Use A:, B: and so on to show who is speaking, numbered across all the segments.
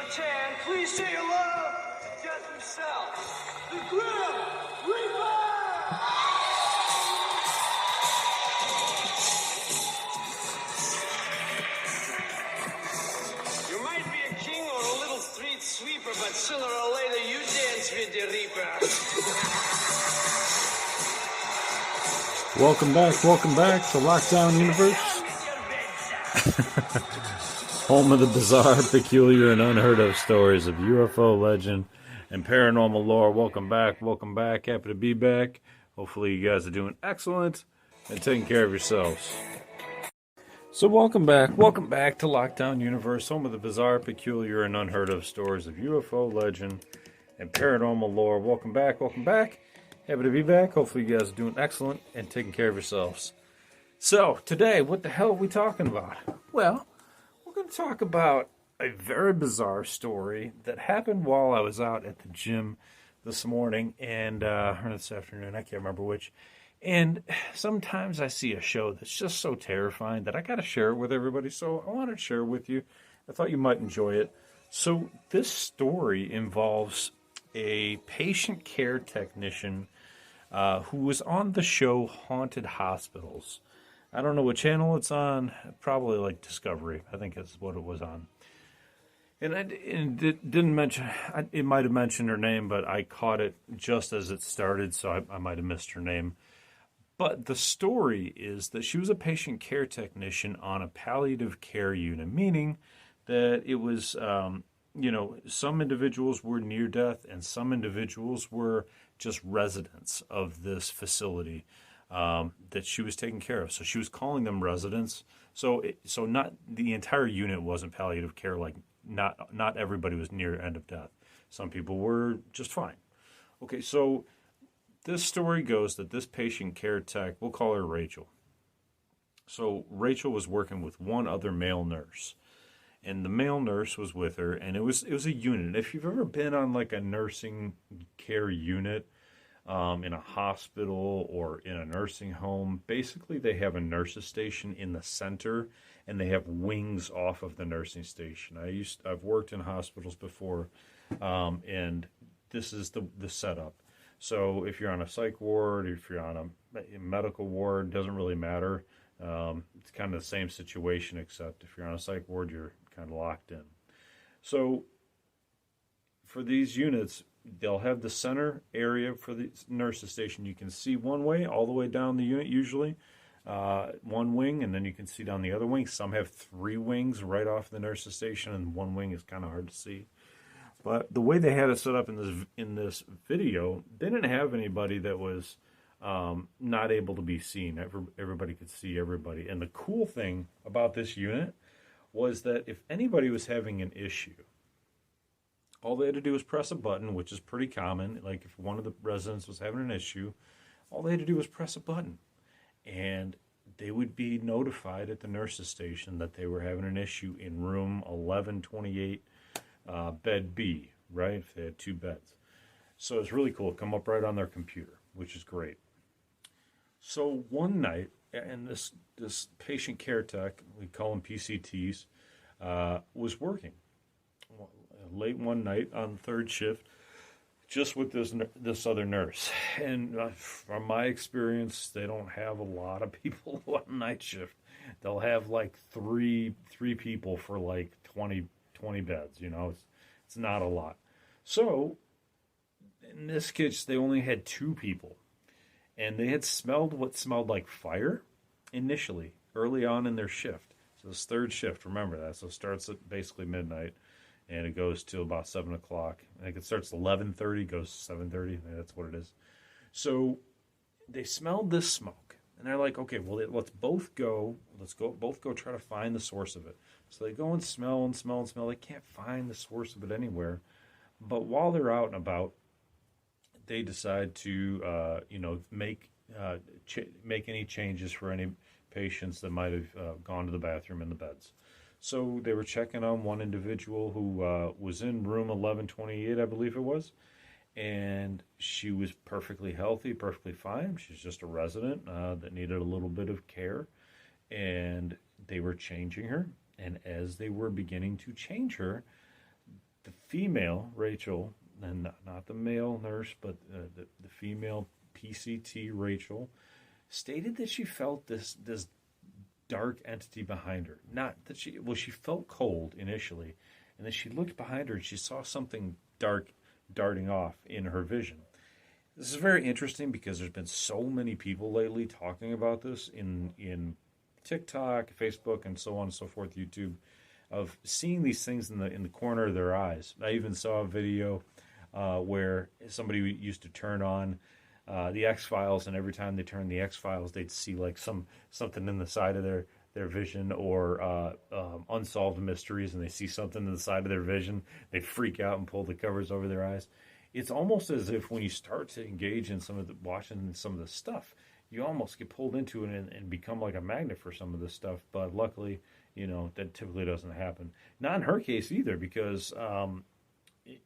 A: can, please say hello to Death himself, the Grim Reaper! You might be a king or a little street sweeper, but sooner or later you dance with the Reaper.
B: Welcome back to Lockdown Universe. Home of the bizarre, peculiar, and unheard of stories of UFO legend and paranormal lore. Welcome back. Happy to be back. Hopefully you guys are doing excellent and taking care of yourselves. So welcome back to Lockdown Universe, home of the bizarre, peculiar, and unheard of stories of UFO legend and paranormal lore. Welcome back. Happy to be back. Hopefully you guys are doing excellent and taking care of yourselves. So today, what the hell are we talking about? Well, we're going to talk about a very bizarre story that happened while I was out at the gym this morning or this afternoon, I can't remember which. And sometimes I see a show that's just so terrifying that I got to share it with everybody. So I wanted to share it with you. I thought you might enjoy it. So this story involves a patient care technician who was on the show Haunted Hospitals. I don't know what channel it's on. Probably like Discovery. I think that's what it was on. And it didn't mention. It might have mentioned her name, but I caught it just as it started, so I might have missed her name. But the story is that she was a patient care technician on a palliative care unit, meaning that it was, some individuals were near death and some individuals were just residents of this facility that she was taking care of. So she was calling them residents. So not the entire unit wasn't palliative care. Like not everybody was near end of death. Some people were just fine. Okay, so this story goes that this patient care tech, we'll call her Rachel. So Rachel was working with one other male nurse, and the male nurse was with her, and it was a unit. If you've ever been on like a nursing care unit in a hospital or in a nursing home, basically they have a nurse's station in the center, and they have wings off of the nursing station. I've worked in hospitals before, and this is the setup. So if you're on a psych ward, if you're on a medical ward, doesn't really matter. It's kind of the same situation, except if you're on a psych ward, you're kind of locked in. So for these units, they'll have the center area for the nurse's station. You can see one way all the way down the unit, usually one wing, and then you can see down the other wing. Some have three wings right off the nurse's station, and one wing is kind of hard to see. But the way they had it set up in this video, they didn't have anybody that was not able to be seen. Everybody could see everybody. And the cool thing about this unit was that if anybody was having an issue, all they had to do was press a button, which is pretty common. Like if one of the residents was having an issue, all they had to do was press a button. And they would be notified at the nurse's station that they were having an issue in room 1128. Bed B, right? If they had two beds. So it's really cool. Come up right on their computer, which is great. So one night, and this patient care tech, we call them PCTs, was working late one night on third shift, just with this other nurse. And from my experience, they don't have a lot of people on night shift. They'll have like three people for like 20 beds, it's not a lot. So in this case, they only had two people, and they had smelled what smelled like fire initially, early on in their shift. So it's third shift, remember that. So it starts at basically midnight, and it goes till about 7 o'clock. I think it starts at 11:30, goes to 7:30. That's what it is. So they smelled this smoke, and they're like, okay, well, let's both go try to find the source of it. So they go and smell. They can't find the source of it anywhere. But while they're out and about, they decide to, make any changes for any patients that might have gone to the bathroom in the beds. So they were checking on one individual who was in room 1128, I believe it was. And she was perfectly healthy, perfectly fine. She's just a resident that needed a little bit of care. And they were changing her. And as they were beginning to change her, The female, Rachel, and not the male nurse, but the female PCT, Rachel, stated that she felt this dark entity behind her. Not that she felt cold initially, and then she looked behind her and she saw something dark darting off in her vision. This is very interesting because there's been so many people lately talking about this in TikTok, Facebook, and so on and so forth, YouTube, of seeing these things in the corner of their eyes. I even saw a video where somebody used to turn on the X-Files, and every time they turned the X-Files, they'd see like something in the side of their vision, or unsolved mysteries, and they see something in the side of their vision, they freak out and pull the covers over their eyes. It's almost as if when you start to engage in watching some of the stuff, you almost get pulled into it and become like a magnet for some of this stuff. But luckily, that typically doesn't happen. Not in her case either, because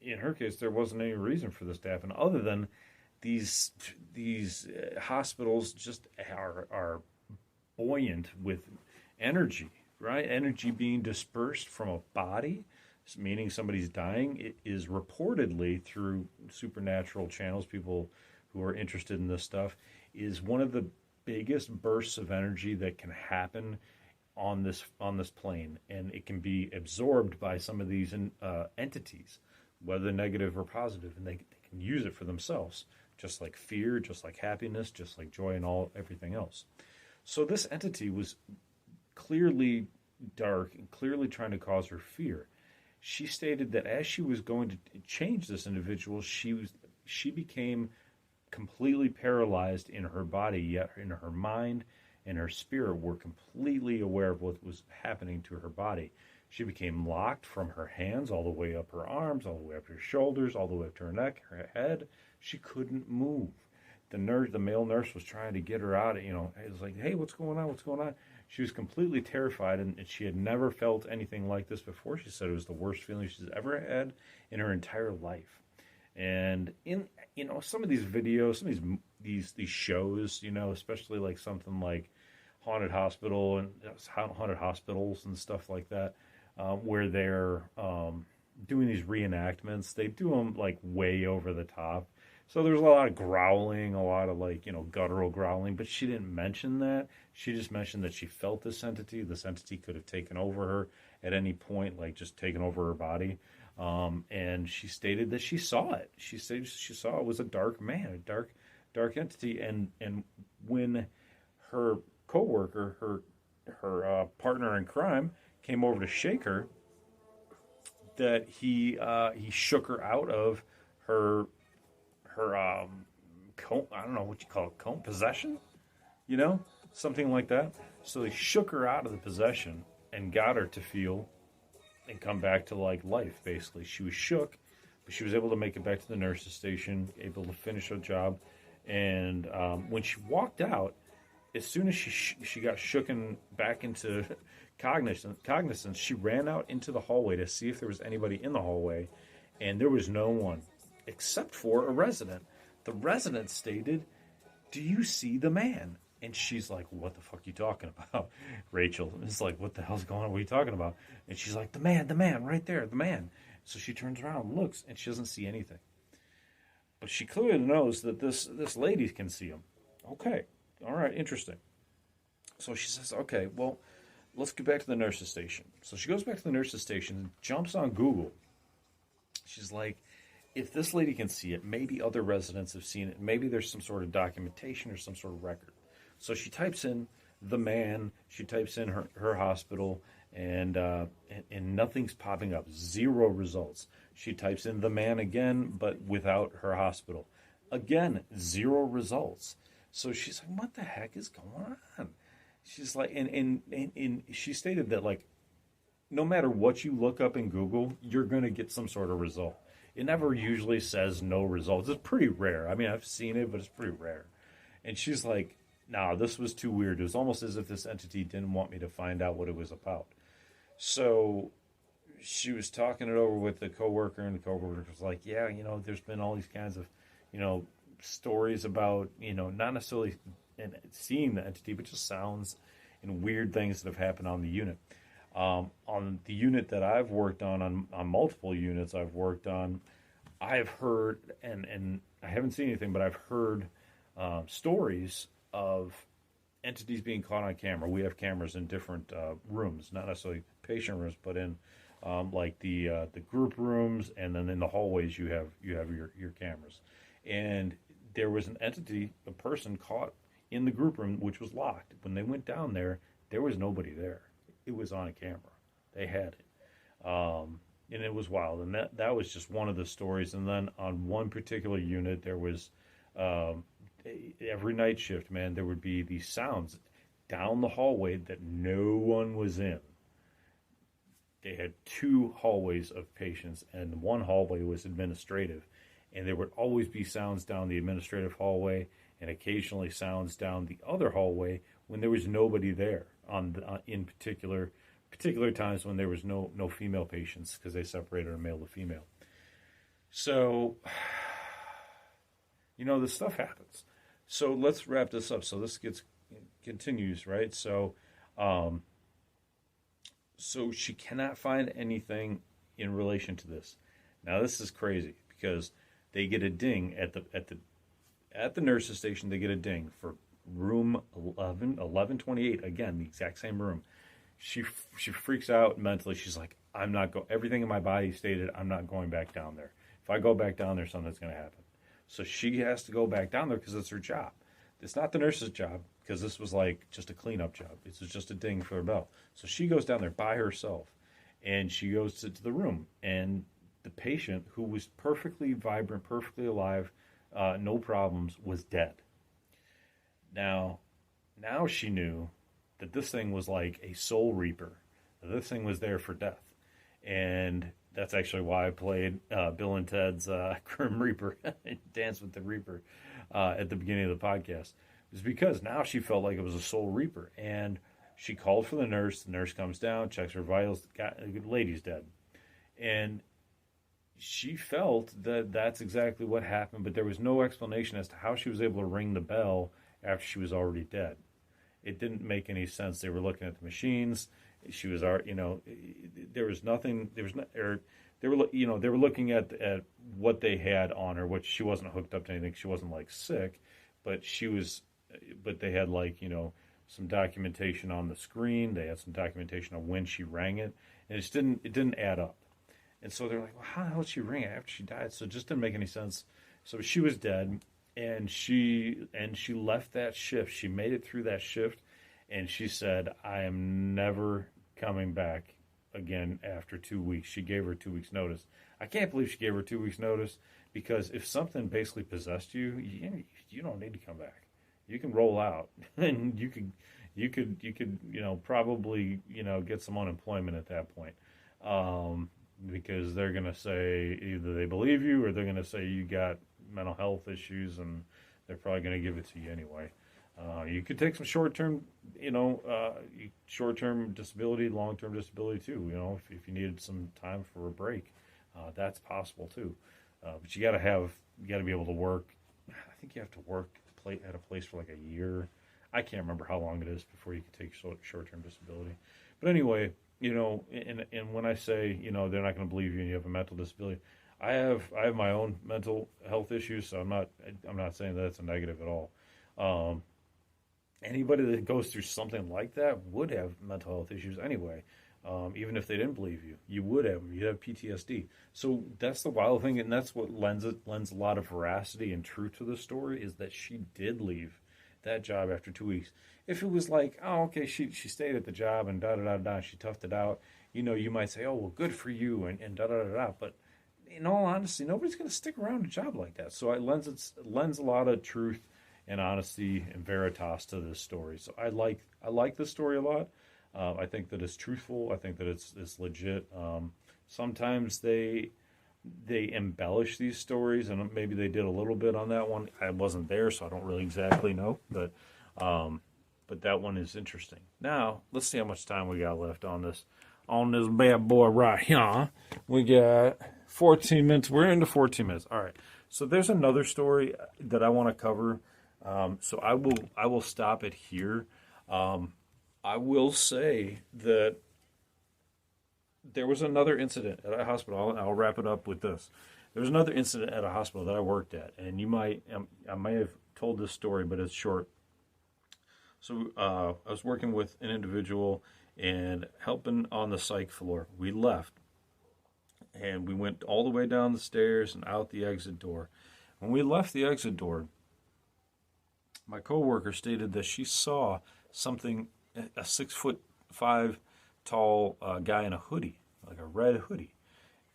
B: in her case, there wasn't any reason for this to happen other than these hospitals just are buoyant with energy, right? Energy being dispersed from a body, meaning somebody's dying. It is reportedly through supernatural channels, people who are interested in this stuff, is one of the biggest bursts of energy that can happen on this plane, and it can be absorbed by some of these entities, whether negative or positive, and they can use it for themselves, just like fear, just like happiness, just like joy, and everything else. So this entity was clearly dark and clearly trying to cause her fear. She stated that as she was going to change this individual, she became completely paralyzed in her body, yet in her mind and her spirit were completely aware of what was happening to her body. She became locked from her hands all the way up her arms, all the way up her shoulders, all the way up to her neck, her head. She couldn't move. The male nurse was trying to get her out. It was like, hey, what's going on? What's going on? She was completely terrified, and she had never felt anything like this before. She said it was the worst feeling she's ever had in her entire life. And in some of these videos, some of these shows, especially like something like haunted hospitals and stuff like that, where they're doing these reenactments. They do them like way over the top. So there's a lot of growling, a lot of guttural growling, but she didn't mention that. She just mentioned that she felt this entity. This entity could have taken over her at any point, like just taken over her body. And she stated that she saw it. She said she saw it was a dark man, a dark entity. And when her coworker, her partner in crime, came over to shake her, that he shook her out of her cone, I don't know what you call it, cone possession, something like that. So he shook her out of the possession and got her to feel and come back to like life. Basically, she was shook, but she was able to make it back to the nurse's station, able to finish her job. And when she walked out, as soon as she got shooken back into cognizance, she ran out into the hallway to see if there was anybody in the hallway, and there was no one except for a resident. The resident stated, "Do you see the man?" And she's like, "What the fuck are you talking about?" Rachel is like, "What the hell's going on? What are you talking about?" And she's like, the man, right there, the man. So she turns around and looks, and she doesn't see anything. But she clearly knows that this lady can see him. Okay, all right, interesting. So she says, okay, well, let's get back to the nurse's station. So she goes back to the nurse's station and jumps on Google. She's like, if this lady can see it, maybe other residents have seen it. Maybe there's some sort of documentation or some sort of record. So she types in the man, she types in her hospital, and nothing's popping up. Zero results. She types in the man again, but without her hospital. Again, zero results. So she's like, what the heck is going on? She's like, and she stated that, like, no matter what you look up in Google, you're going to get some sort of result. It never usually says no results. It's pretty rare. I mean, I've seen it, but it's pretty rare. And she's like, nah, this was too weird. It was almost as if this entity didn't want me to find out what it was about. So she was talking it over with the coworker, and the coworker was like, yeah, there's been all these kinds of, stories about, not necessarily seeing the entity, but just sounds and weird things that have happened on the unit. On the unit that I've worked on multiple units I've worked on, I've heard, and I haven't seen anything, but I've heard stories of entities being caught on camera. We have cameras in different rooms, not necessarily patient rooms, but in like the group rooms, and then in the hallways you have your cameras. And there was an entity, a person caught in the group room, which was locked. When they went down there, there was nobody there. It was on a camera. They had it. And it was wild. And that was just one of the stories. And then on one particular unit, there was every night shift, man, there would be these sounds down the hallway that no one was in. They had 2 hallways of patients, and one hallway was administrative. And there would always be sounds down the administrative hallway, and occasionally sounds down the other hallway when there was nobody there. In particular times when there was no female patients, because they separated a male to female. So, this stuff happens. So let's wrap this up. So this continues, right? So, so she cannot find anything in relation to this. Now this is crazy because they get a ding at the nurse's station. They get a ding for room 1128. Again, the exact same room. She freaks out mentally. She's like, I'm not going. Everything in my body stated I'm not going back down there. If I go back down there, something's going to happen. So she has to go back down there because it's her job. It's not the nurse's job, because this was like just a cleanup job. It's just a ding for a bell. So she goes down there by herself, and she goes to the room, and the patient, who was perfectly vibrant, perfectly alive, no problems, was dead. Now she knew that this thing was like a soul reaper. This thing was there for death. And that's actually why I played Bill and Ted's Grim Reaper, Dance with the Reaper, at the beginning of the podcast. It was because now she felt like it was a soul reaper. And she called for the nurse. The nurse comes down, checks her vitals. The lady's dead. And she felt that that's exactly what happened, but there was no explanation as to how she was able to ring the bell after she was already dead. It didn't make any sense. They were looking at the machines. She was, there was nothing. There was not, or they were, they were looking at what they had on her, which she wasn't hooked up to anything. She wasn't like sick, but she was. But they had some documentation on the screen. They had some documentation on when she rang it, and it didn't add up. And so they're like, well, how the hell did she ring it after she died? So it just didn't make any sense. So she was dead, and she left that shift. She made it through that shift, and she said, I am never coming back again after 2 weeks. She gave her 2 weeks notice. I can't believe she gave her 2 weeks notice, because if something basically possessed you, you don't need to come back. You can roll out, and you could probably get some unemployment at that point. Because they're going to say either they believe you, or they're going to say you got mental health issues, and they're probably going to give it to you anyway. You could take some short-term disability, long-term disability too. If you needed some time for a break, that's possible too. But you got to be able to work. I think you have to work at a place for like a year. I can't remember how long it is before you can take short-term disability. But anyway, and when I say, they're not going to believe you and you have a mental disability, I have my own mental health issues, so I'm not saying that it's a negative at all. Anybody that goes through something like that would have mental health issues anyway. Even if they didn't believe you, you'd have PTSD. So that's the wild thing, and that's what lends a lot of veracity and truth to the story, is that she did leave that job after 2 weeks. If it was like, oh, okay, she stayed at the job and da-da-da-da, she toughed it out, you might say, oh, well, good for you, and da-da-da-da. But in all honesty, nobody's going to stick around a job like that. So it lends a lot of truth and honesty and veritas to this story. So I like this story a lot. I think that it's truthful. I think that it's legit. Sometimes they embellish these stories, and maybe they did a little bit on that one. I wasn't there, so I don't really exactly know, but that one is interesting. Now, let's see how much time we got left on this bad boy right here. We got 14 minutes. We're into 14 minutes. All right. So there's another story that I want to cover. So I will stop it here. I will say that there was another incident at a hospital, and I'll wrap it up with this. There was another incident at a hospital that I worked at, and I may have told this story, but it's short. So I was working with an individual and helping on the psych floor. We left, and we went all the way down the stairs and out the exit door. When we left the exit door, my coworker stated that she saw something, a 6'5" tall guy in a hoodie, like a red hoodie,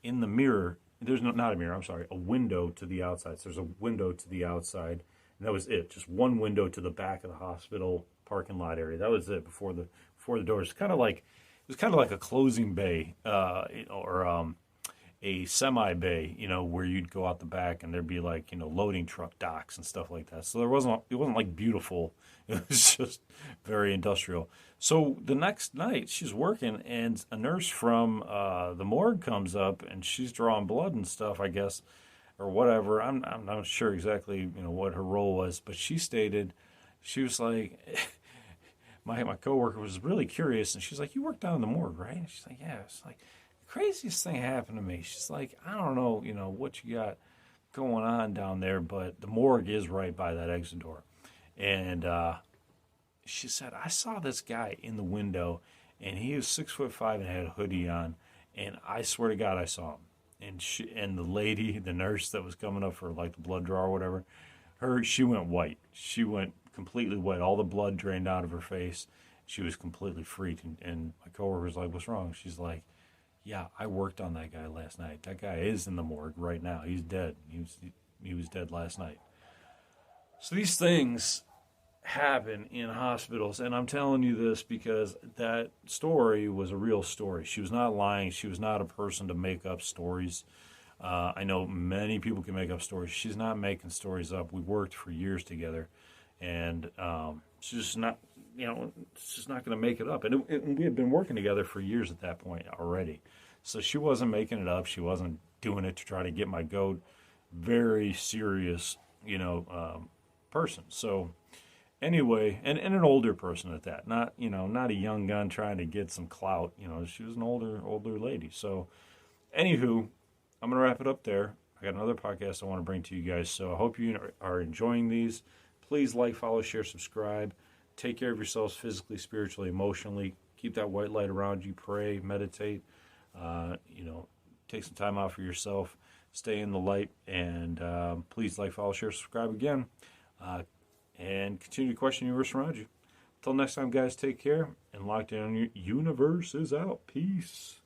B: in the mirror. There's not a mirror, I'm sorry, a window to the outside. So there's a window to the outside, and that was it. Just one window to the back of the hospital parking lot area. That was it before the doors. It was kind of like a closing bay, or a semi bay, where you'd go out the back and there'd be like, loading truck docks and stuff like that. So it wasn't like beautiful. It was just very industrial. So the next night she's working, and a nurse from the morgue comes up, and she's drawing blood and stuff, I guess, or whatever. I'm not sure exactly, what her role was, but she stated, she was like, my coworker was really curious, and she's like, "You work down in the morgue, right?" And she's like, "Yeah." It's like, craziest thing happened to me. She's like, "I don't know, what you got going on down there, but the morgue is right by that exit door." And she said, "I saw this guy in the window, and he was 6'5" and had a hoodie on, and I swear to God, I saw him." And the lady, the nurse that was coming up for like the blood draw or whatever, she went white. She went completely white. All the blood drained out of her face. She was completely freaked. And my coworker was like, "What's wrong?" She's like, "Yeah, I worked on that guy last night. That guy is in the morgue right now. He's dead. He was dead last night." So these things happen in hospitals, and I'm telling you this because that story was a real story. She was not lying. She was not a person to make up stories. I know many people can make up stories. She's not making stories up. We worked for years together, and she's just not, she's just not going to make it up. And we had been working together for years at that point already. So she wasn't making it up. She wasn't doing it to try to get my goat. Very serious, person. So anyway, and an older person at that, not a young gun trying to get some clout. She was an older lady. So anywho, I'm gonna wrap it up there. I got another podcast I want to bring to you guys. So I hope you are enjoying these. Please like, follow, share, subscribe. Take care of yourselves physically, spiritually, emotionally. Keep that white light around you. Pray, meditate. Take some time out for yourself. Stay in the light. And please like, follow, share, subscribe again. And continue to question the universe around you. Until next time, guys, take care. And Lockdown Universe is out. Peace.